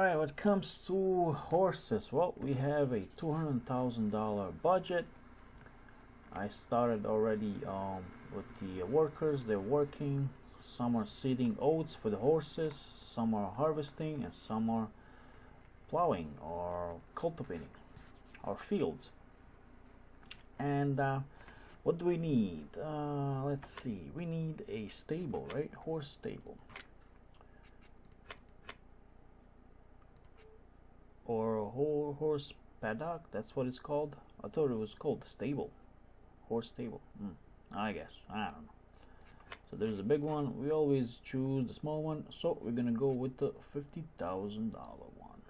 Alright, when it comes to horses, well, we have a $200,000 budget. I started already with the workers. They're working. Some are seeding oats for the horses, some are harvesting, and some are plowing or cultivating our fields. And what do we need? Let's see, we need a stable, right? Horse stable. Or a whole horse paddock, that's what it's called. I thought it was called stable. Horse stable. I guess. I don't know. So there's a big one. We always choose the small one, so we're gonna go with the $50,000 one.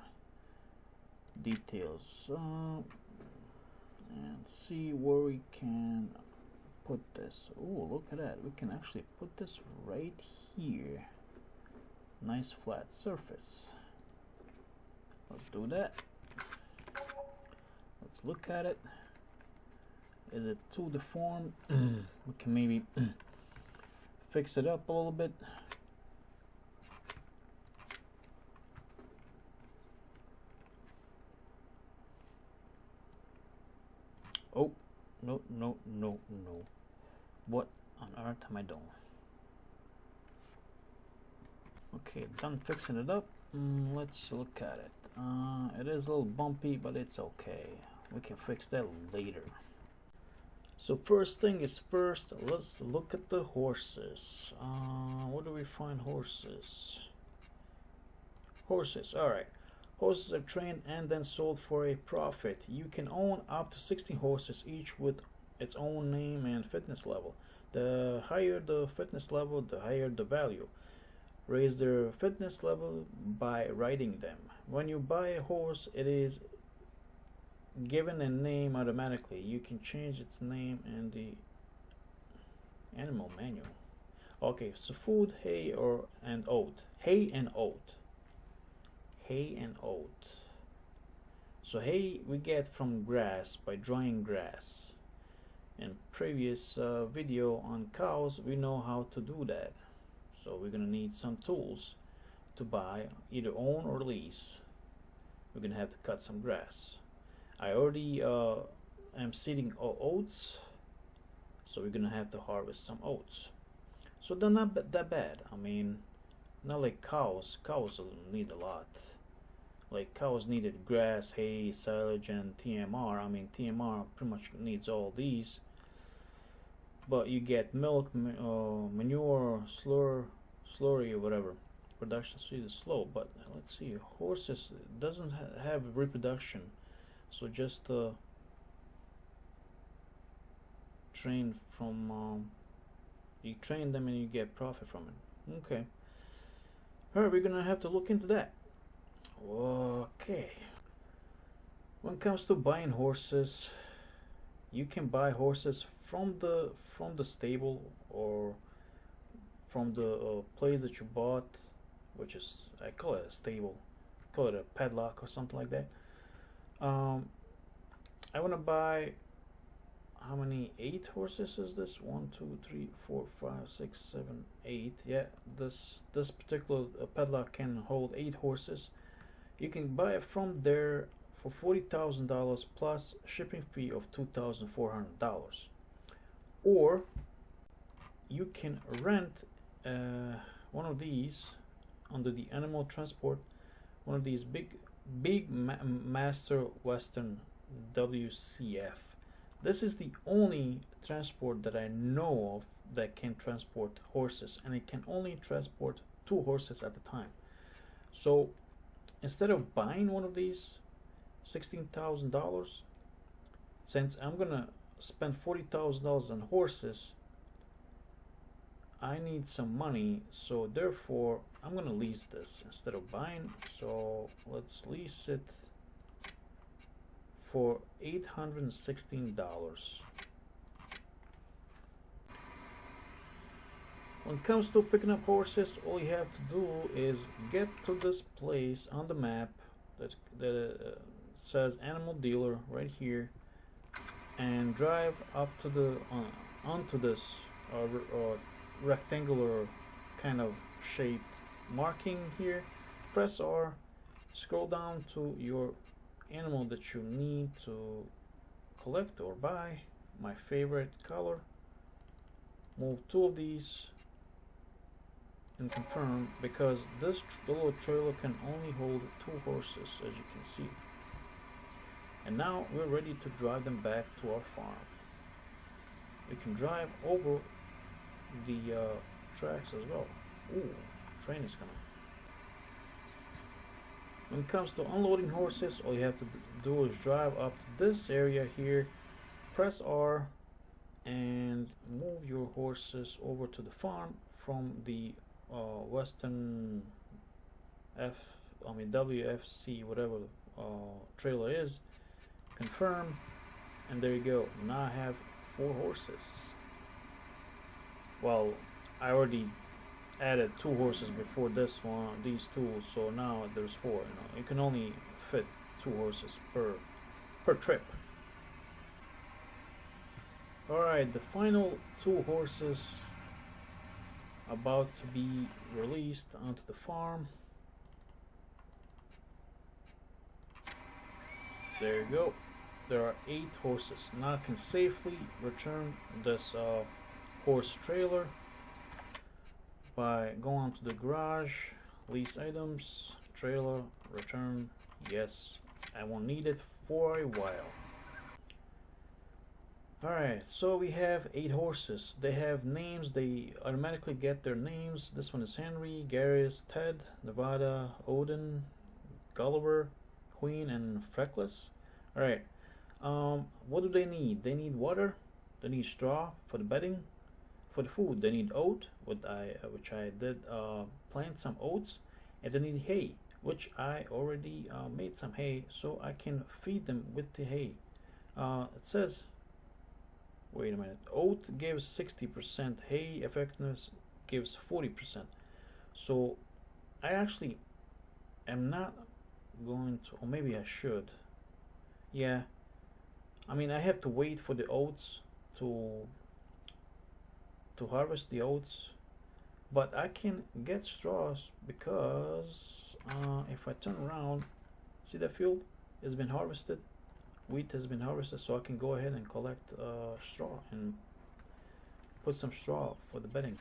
Details. And see where we can put this. Oh, look at that. We can actually put this right here. Nice flat surface. Let's do that. Let's look at it. Is it too deformed? We can maybe fix it up a little bit. Oh, no. What on earth am I doing? Okay, done fixing it up. Let's look at it. It is a little bumpy, but it's okay. We can fix that later. So first thing is first, let's look at the horses. Where do we find horses? Horses, alright. Horses are trained and then sold for a profit. You can own up to 16 horses, each with its own name and fitness level. The higher the fitness level, the higher the value. Raise their fitness level by riding them. When you buy a horse, it is given a name automatically. You can change its name in the animal manual. Okay, so food, hay and oat. Hay and oat. Hay and oat. So hay we get from grass by drying grass. In previous video on cows, we know how to do that. So we're gonna need some tools to buy, either own or lease. We're gonna have to cut some grass. I already am seeding oats, so we're gonna have to harvest some oats. So they're not that bad. I mean, not like cows. Cows need a lot. Like cows needed grass, hay, silage, and TMR. I mean, TMR pretty much needs all these. But you get milk, manure, slurry, or whatever. Production speed is slow, but let's see. Horses doesn't have reproduction, so just train from. You train them and you get profit from it. Okay. Alright, we're gonna have to look into that. Okay. When it comes to buying horses, you can buy horses from the stable or from the place that you bought, which is, I call it a stable, call it a paddock or something like that. I want to buy, how many, 8 horses is this? 1, 2, 3, 4, 5, 6, 7, 8. Yeah, this particular paddock can hold 8 horses. You can buy it from there for $40,000 plus shipping fee of $2,400. Or you can rent one of these under the animal transport, one of these big Master Western WCF. This is the only transport that I know of that can transport horses, and it can only transport 2 horses at a time. So instead of buying one of these $16,000, since I'm gonna spend $40,000 on horses, I need some money, so therefore I'm gonna lease this instead of buying. So let's lease it for $816. When it comes to picking up horses, all you have to do is get to this place on the map that says animal dealer right here, and drive up to the onto this rectangular kind of shaped marking here. Press R, Scroll down to your animal that you need to collect or buy. My favorite color. Move 2 of these and confirm, because this little trailer can only hold 2 horses, as you can see. And now we're ready to drive them back to our farm. We can drive over the tracks as well. Ooh, train is coming. When it comes to unloading horses, all you have to do is drive up to this area here, press R, and move your horses over to the farm from the Western WFC, whatever trailer is. Confirm, and there you go. Now I have 4 horses. Well, I already added 2 horses before this one, these 2, so now there's 4. You know, you can only fit 2 horses per trip. Alright, the final 2 horses about to be released onto the farm. There you go. There are 8 horses. Now I can safely return this horse trailer by going to the garage, lease items, trailer, return. Yes, I won't need it for a while. Alright, so we have 8 horses. They have names, they automatically get their names. This one is Henry, Garrus, Ted, Nevada, Odin, Gulliver, Queen, and Freckless. Alright, what do they need? They need water, they need straw for the bedding. For the food, they need oat, which I did plant some oats, and they need hay, which I already made some hay, so I can feed them with the hay. It says, wait a minute, oat gives 60%, hay effectiveness gives 40%. So I actually am not going to, or maybe I should. Yeah, I mean, I have to wait for the oats to harvest the oats, but I can get straws because if I turn around, see that field has been harvested, wheat has been harvested, so I can go ahead and collect straw and put some straw for the bedding.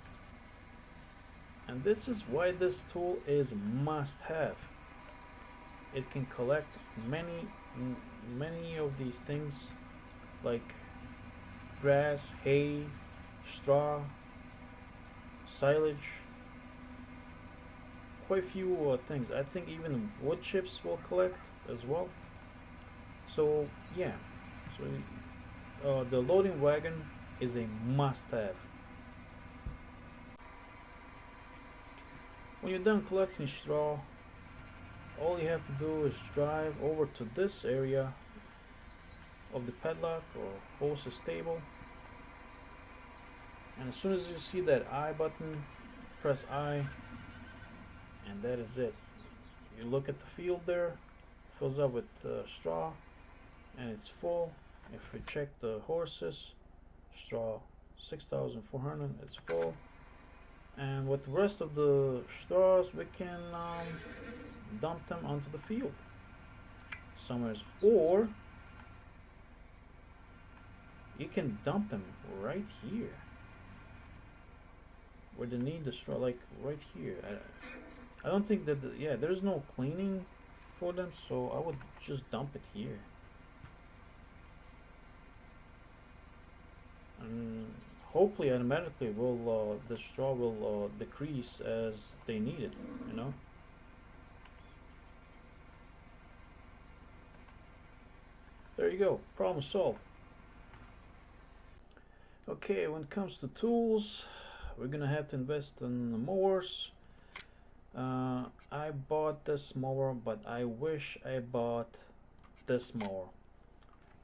And this is why this tool is must have. It can collect many of these things like grass, hay, straw, silage, quite a few things. I think even wood chips will collect as well. So yeah, so the loading wagon is a must-have. When you're done collecting straw, all you have to do is drive over to this area of the paddock or horse stable, and as soon as you see that I button, press I, and that is it. You look at the field there, fills up with straw, and it's full. If we check the horses, straw 6,400, it's full. And with the rest of the straws, we can dump them onto the field somewhere, or you can dump them right here where they need the straw, like right here. I don't think that there's no cleaning for them, so I would just dump it here. And hopefully automatically will the straw will decrease as they need it, you know. There you go, problem solved. Okay, when it comes to tools, we're gonna have to invest in the mowers. I bought this mower, but I wish I bought this mower,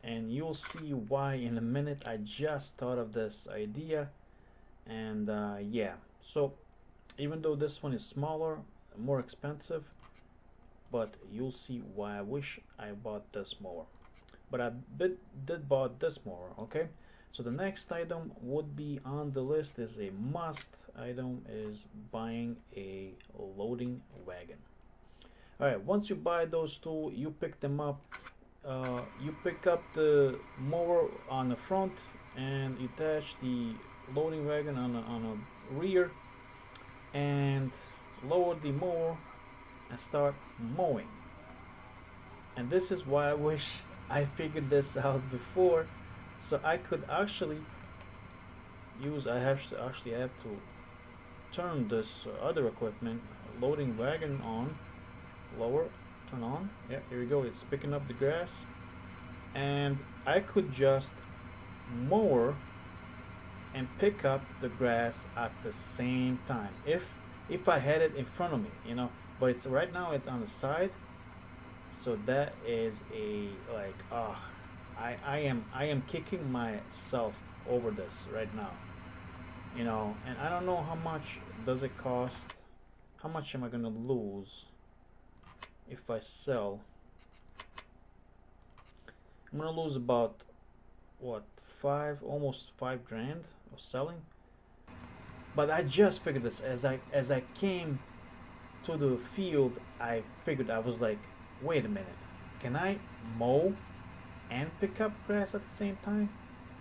and you'll see why in a minute. I just thought of this idea, and yeah, so even though this one is smaller, more expensive, but you'll see why I wish I bought this mower. But I did bought this mower. Okay, so the next item would be on the list, is a must item, is buying a loading wagon. All right, once you buy those two, you pick them up. You pick up the mower on the front and attach the loading wagon on the rear, and lower the mower and start mowing. And this is why I wish I figured this out before, so I could actually use. I have to turn this other equipment, loading wagon on, lower, turn on. Yeah, here we go. It's picking up the grass, and I could just mower and pick up the grass at the same time if I had it in front of me, you know. But it's right now it's on the side, so that is a like I am kicking myself over this right now, you know. And I don't know how much does it cost. How much am I gonna lose if I sell? I'm gonna lose about what, almost $5,000 of selling. But I just figured this as I came to the field. I figured, I was like, wait a minute, can I mow and pick up grass at the same time?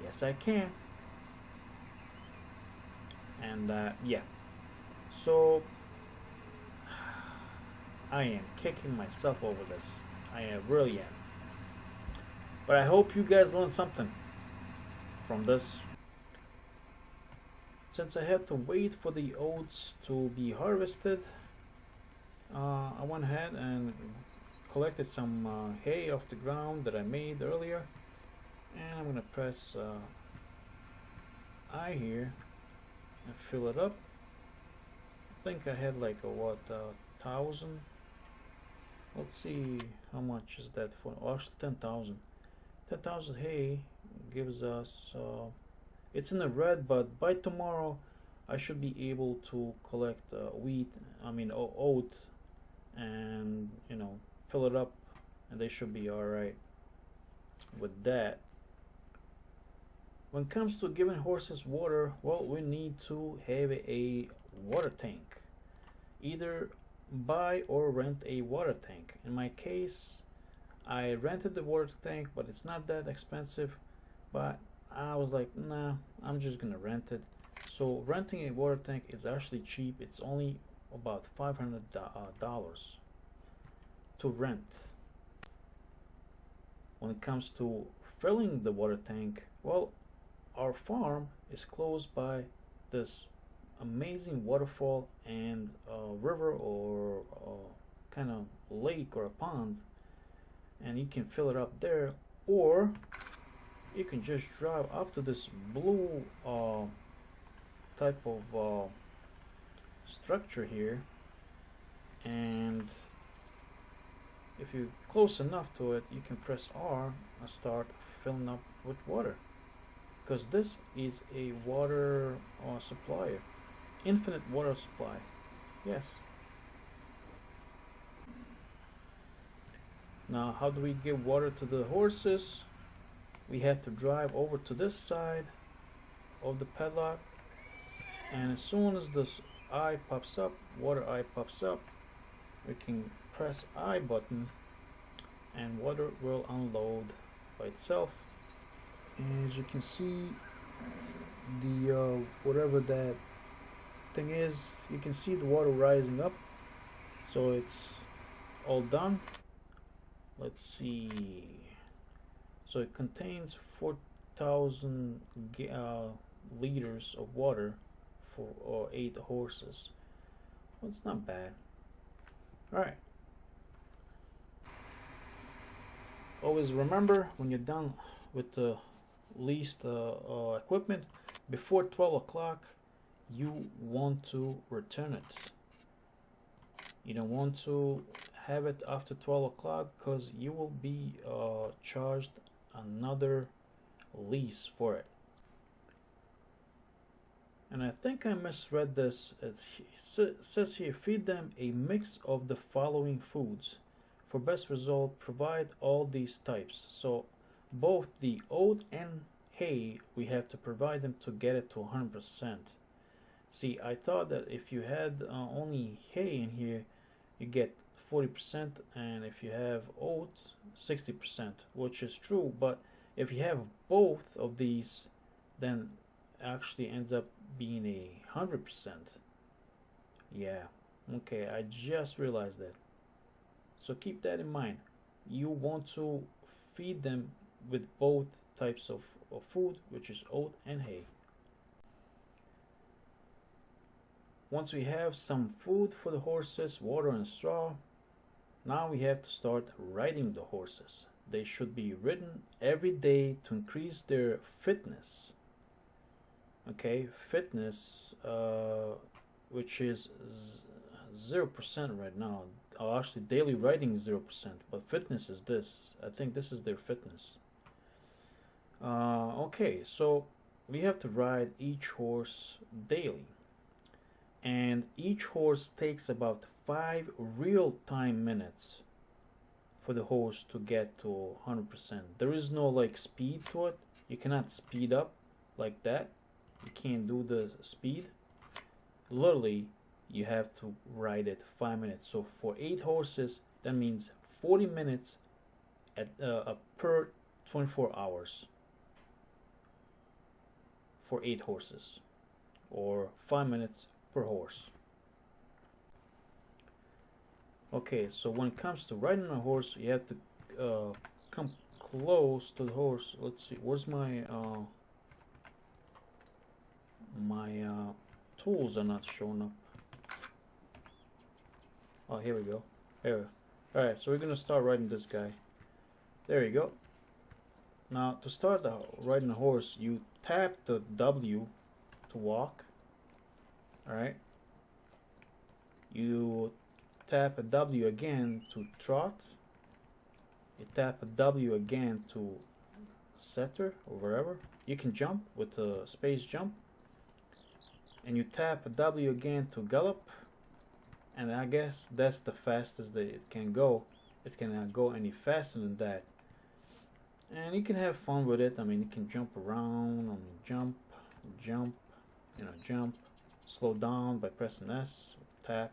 Yes, I can. And yeah, so I am kicking myself over this. I really am. But I hope you guys learned something from this. Since I had to wait for the oats to be harvested, I went ahead and collected some hay off the ground that I made earlier, and I'm gonna press I here and fill it up. I think I had like a 1,000. Let's see how much is that for. Oh, actually 10,000. 10,000 hay gives us it's in the red, but by tomorrow I should be able to collect oat, and you know, fill it up, and they should be all right with that. When it comes to giving horses water, well, we need to have a water tank. Either buy or rent a water tank. In my case, I rented the water tank, but it's not that expensive. But I was like, nah, I'm just gonna rent it. So renting a water tank is actually cheap. It's only about $500 to rent. When it comes to filling the water tank, well, our farm is close by this amazing waterfall and a river, or kind of lake or a pond, and you can fill it up there, or you can just drive up to this blue type of structure here, and if you're close enough to it, you can press R and start filling up with water, because this is a water supplier, infinite water supply. Yes. Now, how do we give water to the horses? We have to drive over to this side of the paddock, and as soon as this eye pops up, water eye pops up, we can press I button and water will unload by itself. And as you can see, the whatever that thing is, you can see the water rising up, so it's all done. Let's see. So it contains 4,000 liters of water for 8 horses. Well, it's not bad. Alright. Always remember, when you're done with the leased equipment, before 12 o'clock, you want to return it. You don't want to have it after 12 o'clock, because you will be charged another lease for it. And I think I misread this. It says here, feed them a mix of the following foods. For best result, provide all these types. So both the oat and hay, we have to provide them to get it to 100%. See, I thought that if you had only hay in here, you get 40%, and if you have oats, 60%, which is true. But if you have both of these, then actually ends up being 100%. Yeah, okay, I just realized that. So keep that in mind. You want to feed them with both types of food, which is oat and hay. Once we have some food for the horses, water and straw, now we have to start riding the horses. They should be ridden every day to increase their fitness. Okay, fitness, which is 0% right now. Actually, daily riding is 0%, but fitness is this. I think this is their fitness. Okay, so we have to ride each horse daily, and each horse takes about 5 real-time minutes for the horse to get to 100%. There is no like speed to it. You cannot speed up like that. You can't do the speed. Literally, you have to ride it 5 minutes. So for 8 horses, that means 40 minutes at per 24 hours for 8 horses, or 5 minutes per horse. Okay, so when it comes to riding a horse, you have to come close to the horse. Let's see, where's my tools are not showing up. Oh, here we go. Here. Alright, so we're gonna start riding this guy. There you go. Now, to start riding a horse, you tap the W to walk. Alright. You tap a W again to trot. You tap a W again to setter or wherever. You can jump with a space jump. And you tap a W again to gallop. And I guess that's the fastest that it can go. It cannot go any faster than that. And you can have fun with it. I mean, you can jump around. I mean, jump, jump. Slow down by pressing S. Tap.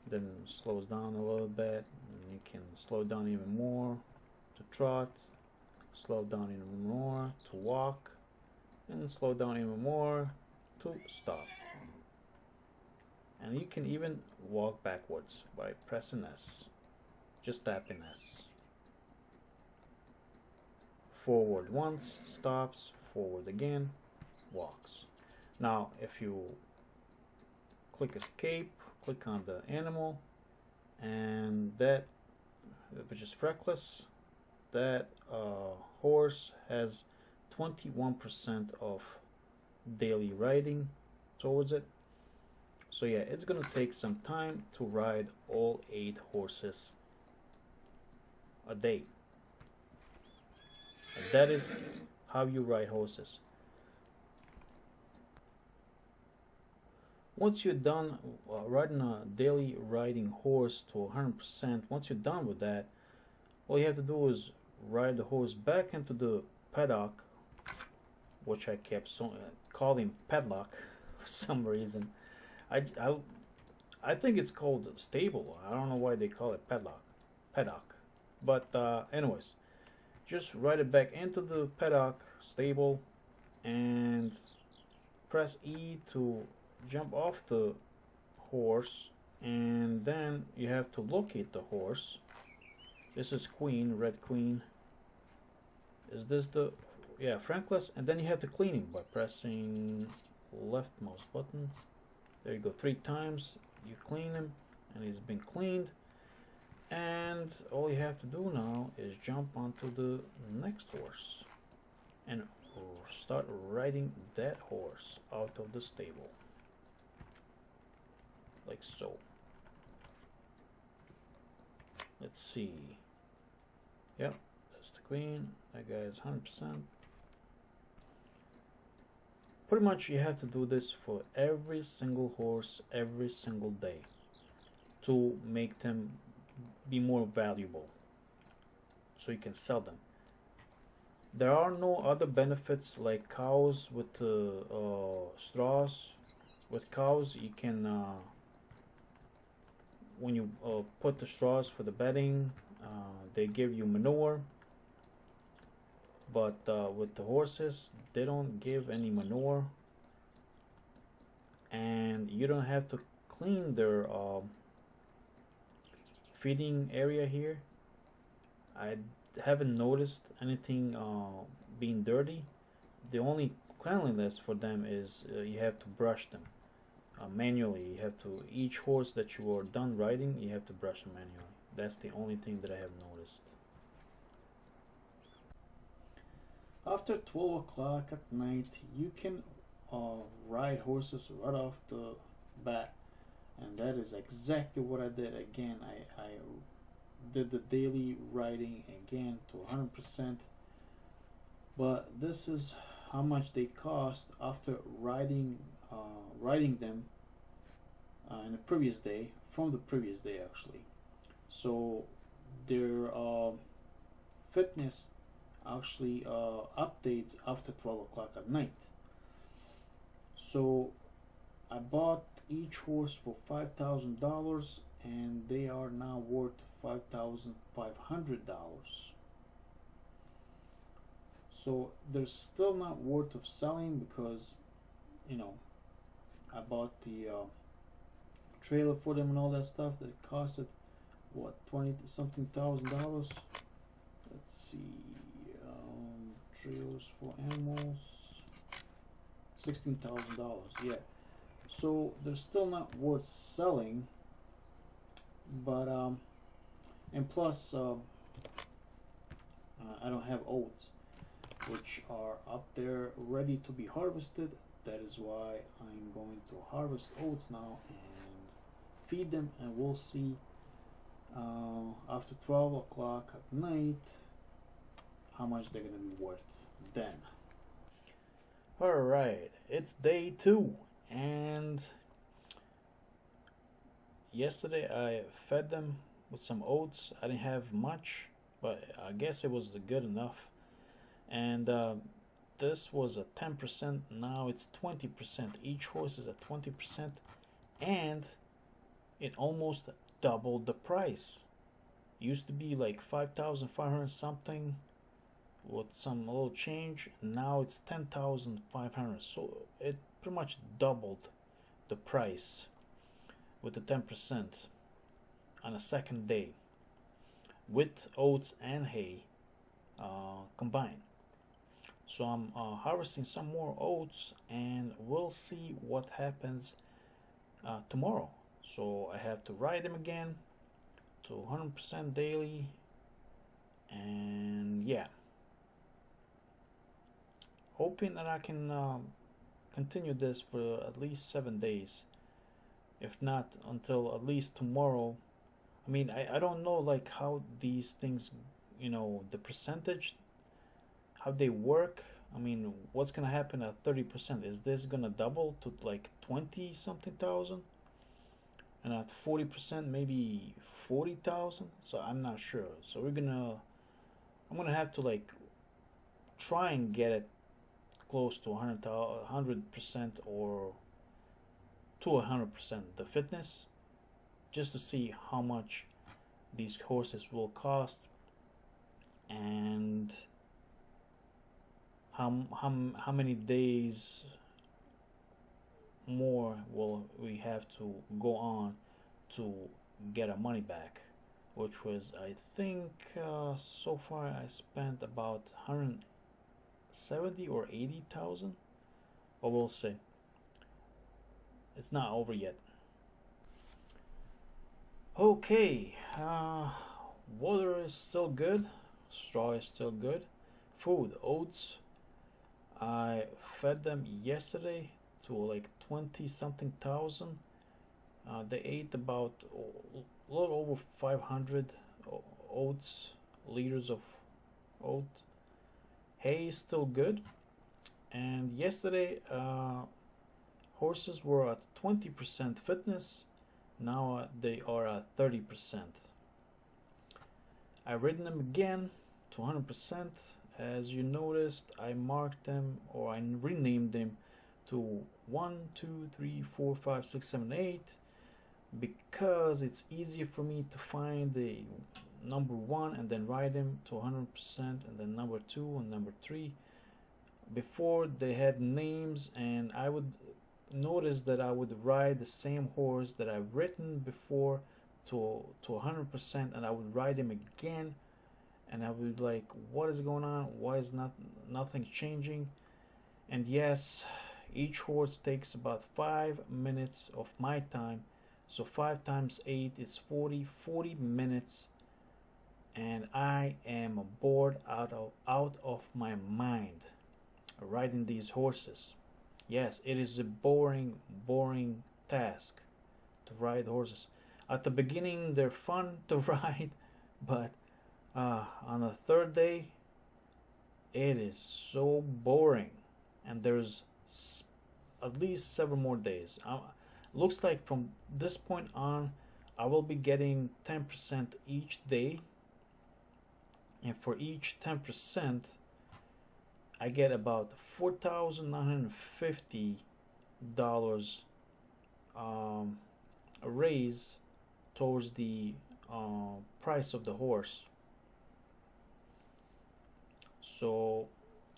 Then slows down a little bit. And you can slow down even more to trot. Slow down even more to walk. And slow down even more to stop. And you can even walk backwards by pressing S. Just tapping S. Forward once, stops, forward again, walks. Now, if you click escape, click on the animal, and that, which is freckless, that horse has 21% of daily riding towards it. So yeah, it's gonna take some time to ride all 8 horses a day. And that is how you ride horses. Once you're done riding a daily riding horse to 100%, once you're done with that, all you have to do is ride the horse back into the paddock, which I kept calling padlock for some reason. I think it's called stable. I don't know why they call it paddock. But anyways, just ride it back into the paddock stable and press E to jump off the horse, and then you have to locate the horse. This is Queen, Red Queen. Is this the, yeah, Frankless? And then you have to clean him by pressing left mouse button. There you go, 3 times. You clean him, and he's been cleaned. And all you have to do now is jump onto the next horse and start riding that horse out of the stable. Like so. Let's see. Yep, that's the queen. That guy is 100%. Pretty much you have to do this for every single horse every single day to make them be more valuable, so you can sell them. There are no other benefits like cows with straws. With cows you can when you put the straws for the bedding, they give you manure, but with the horses they don't give any manure, and you don't have to clean their feeding area here. I haven't noticed anything being dirty. The only cleanliness for them is you have to brush them manually. You have to, each horse that you are done riding, you have to brush them manually. That's the only thing that I have noticed. After 12 o'clock at night, you can ride horses right off the bat, and that is exactly what I did. Again, I did the daily riding again to 100%, but this is how much they cost after riding them in the previous day, from the previous day actually. So their fitness actually updates after 12 o'clock at night. So I bought each horse for $5,000, and they are now worth $5,500. So they're still not worth of selling because, you know, I bought the trailer for them and all that stuff that costed what, 20 something thousand dollars. Let's see, trailers for animals, $16,000. Yeah, so they're still not worth selling, but and plus I don't have oats, which are up there ready to be harvested. That is why I'm going to harvest oats now and feed them, and we'll see after 12 o'clock at night how much they're gonna be worth then. Alright, it's day 2, and yesterday I fed them with some oats. I didn't have much, but I guess it was good enough. And this was a 10%, now it's 20%. Each horse is at 20%, and it almost doubled the price. Used to be like 5,500 something with some little change. Now it's 10,500. So it pretty much doubled the price with the 10% on a second day with oats and hay combined. So I'm harvesting some more oats, and we'll see what happens tomorrow. So I have to ride them again to 100% daily, and yeah, hoping that I can continue this for at least 7 days, if not until at least tomorrow. I mean, I don't know like how these things, you know, the percentage, how they work. I mean, what's gonna happen at 30%? Is this gonna double to like 20 something thousand? And at 40%, maybe 40,000? So I'm not sure. So I'm gonna have to like try and get it close to 100% or to 100% the fitness, just to see how much these horses will cost, and how many days more will we have to go on to get our money back, which was, I think, so far I spent about 170 or 80,000, but we'll see. It's not over yet. Okay, water is still good, straw is still good, food, oats, I fed them yesterday to like 20 something thousand. They ate about a little over 500 oats, liters of oat. Hay is still good, and yesterday horses were at 20% fitness. Now they are at 30%. I ridden them again to 100%. As you noticed, I marked them, or I renamed them to 1, 2, 3, 4, 5, 6, 7, 8. because it's easier for me to find the number one and then ride them to 100%, and then number two and number three. Before, they had names, and I would notice that I would ride the same horse that I've ridden before to 100%, and I would ride him again, and I would like, what is going on? Why is nothing changing? And yes, each horse takes about 5 minutes of my time, so 5 times 8 is 40 minutes, and I am bored out of my mind riding these horses. Yes, it is a boring task to ride horses. At the beginning, they're fun to ride, but on the third day, it is so boring. And there's at least 7 more days. Looks like from this point on, I will be getting 10% each day. And for each 10%, I get about $4,950 a raise towards the price of the horse. So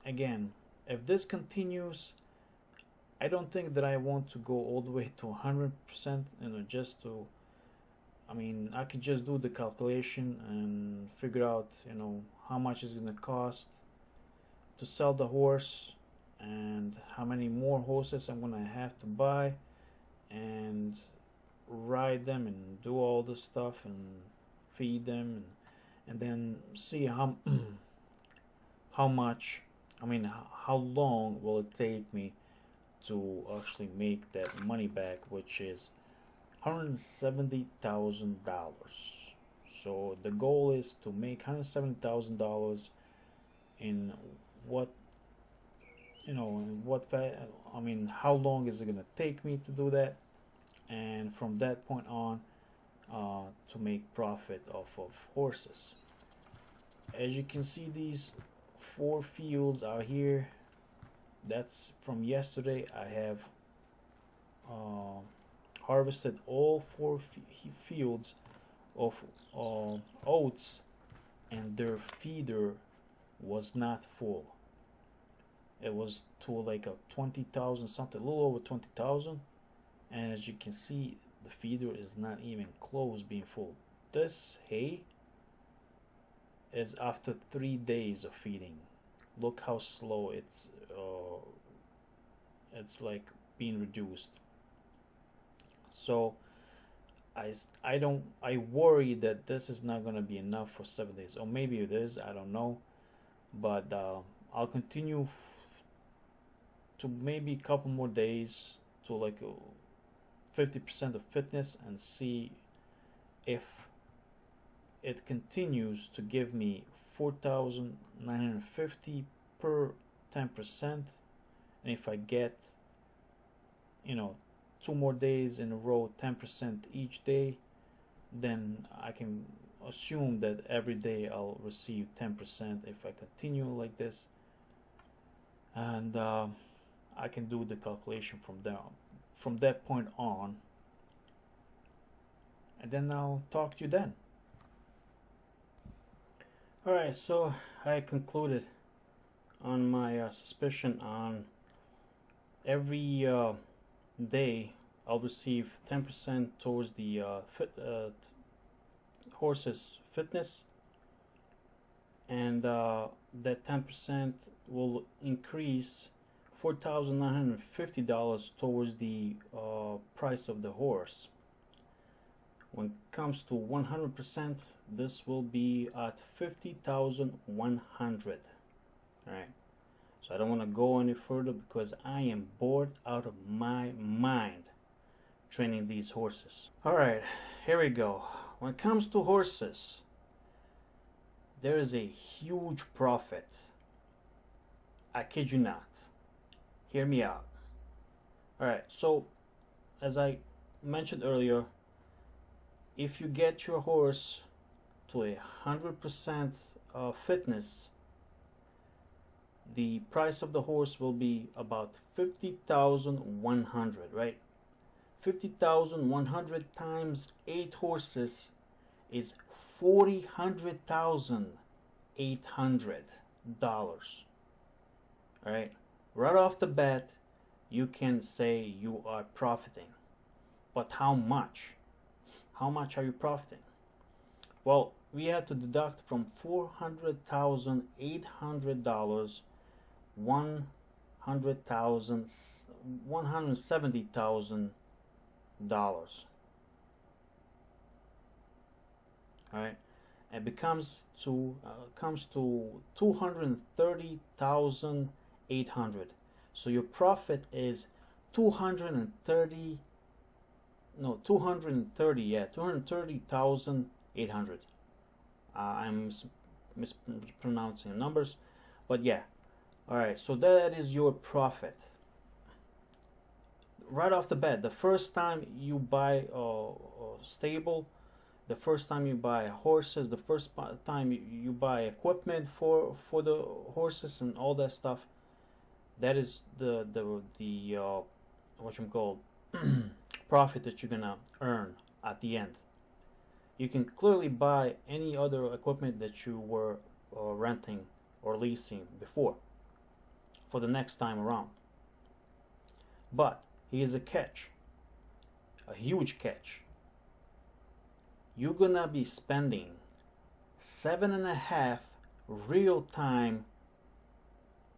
again, if this continues, I don't think that I want to go all the way to 100%, just to, I could just do the calculation and figure out, how much it's going to cost to sell the horse, and how many more horses I'm going to have to buy and ride them and do all this stuff and feed them, and then see how much, how long will it take me to actually make that money back, which is $170,000. So the goal is to make $170,000 in how long is it going to take me to do that, and from that point on to make profit off of horses. As you can see, these 4 fields out here, that's from yesterday. I have harvested all 4 fields of oats, and their feeder was not full. It was to like a 20,000 something, a little over 20,000, and as you can see, the feeder is not even close being full. This hay is after 3 days of feeding. Look how slow it's like being reduced. So I worry that this is not going to be enough for 7 days, or maybe it is, I don't know, but I'll continue to maybe a couple more days to like 50% of fitness, and see if it continues to give me $4,950 per 10%, and if I get 2 more days in a row 10% each day, then I can assume that every day I'll receive 10% if I continue like this, and I can do the calculation from that point on, and then I'll talk to you then. Alright, so I concluded on my suspicion on every day I'll receive 10% towards the horse's fitness, and that 10% will increase $4,950 towards the price of the horse. When it comes to 100%, this will be at $50,100. Alright, so I don't want to go any further because I am bored out of my mind training these horses. Alright, here we go. When it comes to horses, there is a huge profit. I kid you not. Hear me out. Alright, so as I mentioned earlier, if you get your horse to 100% fitness, the price of the horse will be about $50,100, right? 50,100 times 8 horses is $40,800. All right, right off the bat, you can say you are profiting. But how much? How much are you profiting? Well, we have to deduct from $400,800 $170,000. All right, it becomes to comes to 230,800. So your profit is 230. No, 230. Yeah, 230,800. I'm mispronouncing numbers, but yeah. All right, so that is your profit. Right off the bat, the first time you buy a stable, the first time you buy horses, the first time you buy equipment for the horses and all that stuff, that is the what you call profit that you're gonna earn at the end. You can clearly buy any other equipment that you were renting or leasing before for the next time around. But here's a catch, a huge catch. You're gonna be spending 7.5 real time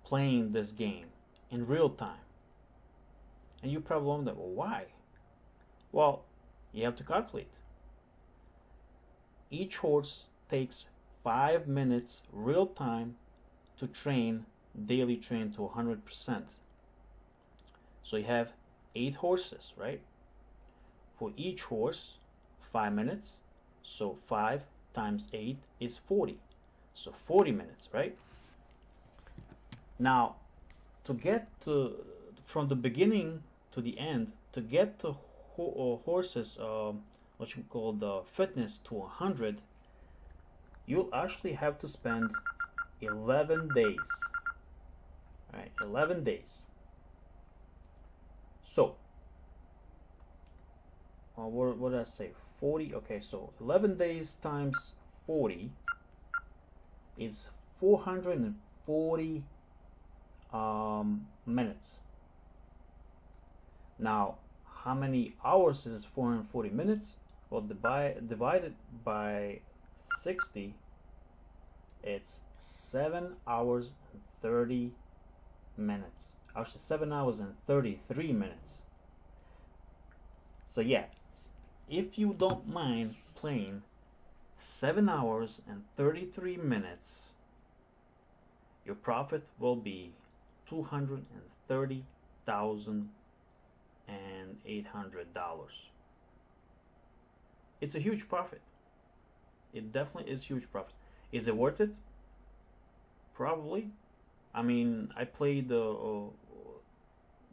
playing this game in real time. And you probably wonder, well, why? Well, you have to calculate. Each horse takes 5 minutes real time to train, daily train to 100%. So you have 8 horses, right? For each horse, 5 minutes. So 5 times 8 is 40. So 40 minutes, right? Now, to get from the beginning to the end, to get the horses, what you call the fitness to 100, you'll actually have to spend 11 days. All right, 11 days. So, what did I say? 40. Okay, so 11 days times 40 is 440 minutes. Now, how many hours is 440 minutes? Well, divided by 60, it's 7 hours and 30 minutes. Actually, 7 hours and 33 minutes. So yeah, if you don't mind playing 7 hours and 33 minutes, your profit will be $230,800. It's a huge profit. It definitely is huge profit. Is it worth it? Probably. I mean, I played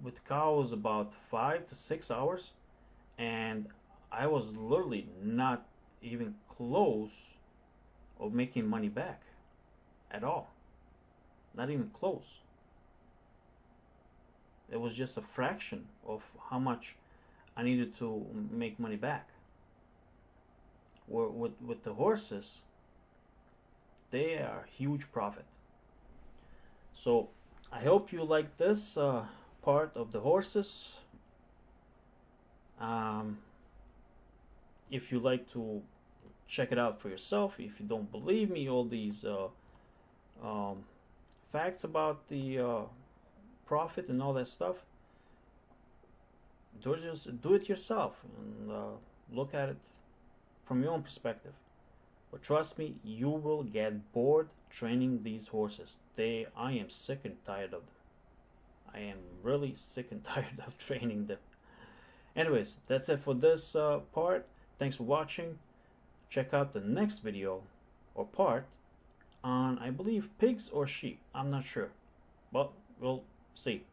with cows about 5 to 6 hours, and I was literally not even close of making money back at all. Not even close. It was just a fraction of how much I needed to make money back. With the horses, they are huge profit. So I hope you like this part of the horses. If you like to check it out for yourself, if you don't believe me, all these facts about the profit and all that stuff, do it yourself and look at it from your own perspective. But trust me, you will get bored training these horses. I am sick and tired of them. I am really sick and tired of training them. Anyways, that's it for this part. Thanks for watching. Check out the next video or part on, I believe, pigs or sheep. I'm not sure, but we'll see.